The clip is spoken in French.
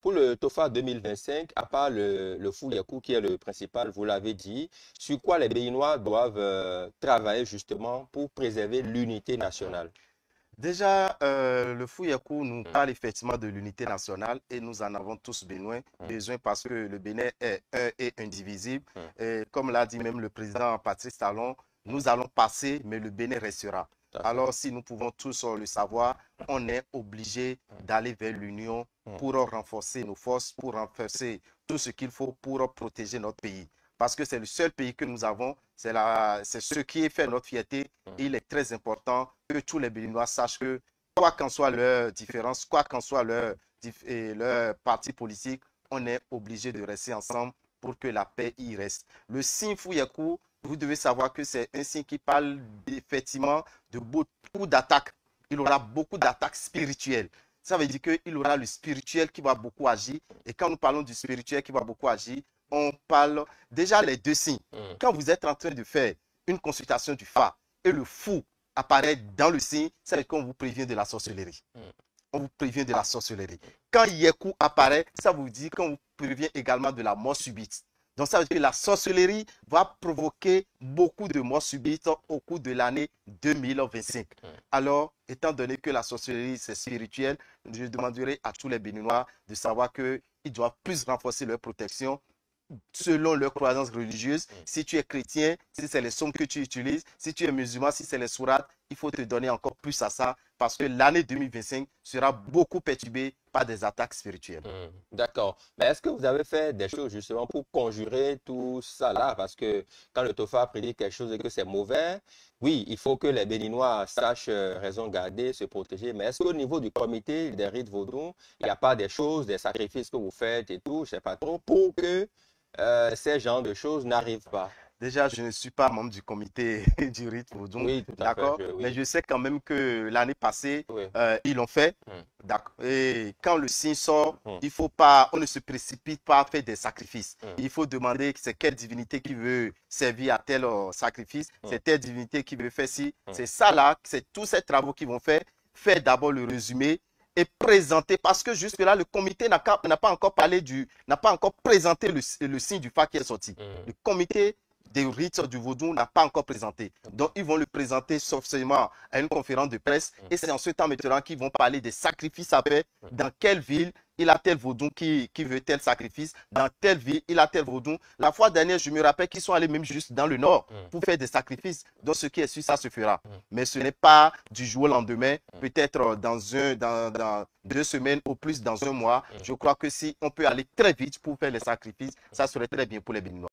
Pour le TOFA 2025, à part le Fouyakou qui est le principal, vous l'avez dit, sur quoi les Béninois doivent travailler justement pour préserver l'unité nationale? Déjà, le Fouyakou nous Mm, parle effectivement de l'unité nationale et nous en avons tous mm, besoin parce que le Bénin est un et indivisible. mm. Et comme l'a dit même le président Patrice Talon, nous allons passer, mais le Bénin restera. Tout à fait. Alors, si nous pouvons tous le savoir, on est obligé d'aller vers l'union Mm, pour renforcer nos forces, pour renforcer tout ce qu'il faut pour protéger notre pays. Parce que c'est le seul pays que nous avons, c'est ce qui fait notre fierté. mm, Il est très important que tous les Béninois sachent que, quoi qu'en soit leur différence, quoi qu'en soit leur parti politique, on est obligé de rester ensemble pour que la paix y reste. Le signe Fouyakou, vous devez savoir que c'est un signe qui parle effectivement de beaucoup d'attaques. Il aura beaucoup d'attaques spirituelles. Ça veut dire qu'il aura le spirituel qui va beaucoup agir. Et quand nous parlons du spirituel qui va beaucoup agir, on parle déjà les deux signes. mm, Quand vous êtes en train de faire une consultation du phare et le fou apparaît dans le signe, c'est qu'on vous prévient de la sorcellerie. mm. On vous prévient de la sorcellerie. Quand Yeku apparaît, ça vous dit qu'on vous prévient également de la mort subite. Donc ça veut dire que la sorcellerie va provoquer beaucoup de morts subites au cours de l'année 2025. Alors, étant donné que la sorcellerie c'est spirituel, je demanderai à tous les Béninois de savoir qu'ils doivent plus renforcer leur protection selon leurs croyances religieuses. Si tu es chrétien, si c'est les sommes que tu utilises, si tu es musulman, si c'est les sourates, il faut te donner encore plus à ça parce que l'année 2025 sera beaucoup perturbée par des attaques spirituelles. D'accord. Mais est-ce que vous avez fait des choses justement pour conjurer tout ça là? Parce que quand le TOFA prédit quelque chose et que c'est mauvais, oui, il faut que les Béninois sachent raison garder, se protéger. Mais est-ce qu'au niveau du comité des rites vaudous, il n'y a pas des choses, des sacrifices que vous faites et tout, je sais pas trop, pour que ces genres de choses n'arrivent pas? Déjà, je ne suis pas membre du comité du rite Vodun, Oui, tout à fait. d'accord? Mais Oui, je sais quand même que l'année passée, oui. ils l'ont fait, Mm, d'accord? Et quand le signe sort, mm, il faut pas, on ne se précipite pas à faire des sacrifices. mm, Il faut demander c'est quelle divinité qui veut servir à tel sacrifice, mm, c'est telle divinité qui veut faire ci. mm, C'est ça là, c'est tous ces travaux qu'ils vont faire. Faire d'abord le résumé et présenter, parce que jusque-là, le comité n'a pas encore n'a pas encore présenté le signe du phare qui est sorti. mm, Le comité des rites du vaudou n'a pas encore présenté. Donc, ils vont le présenter seulement à une conférence de presse. mm, Et c'est en ce temps maintenant qu'ils vont parler des sacrifices à faire. mm. Dans quelle ville il a tel vaudou qui veut tel sacrifice. Dans telle ville, il a tel vaudou. La fois dernière, je me rappelle qu'ils sont allés même juste dans le nord Mm, pour faire des sacrifices. Donc, ce qui est sûr, ça se fera. mm, Mais ce n'est pas du jour au lendemain. mm, Peut-être dans 2 semaines ou plus dans un mois. mm. Je crois que si on peut aller très vite pour faire les sacrifices, ça serait très bien pour les Béninois.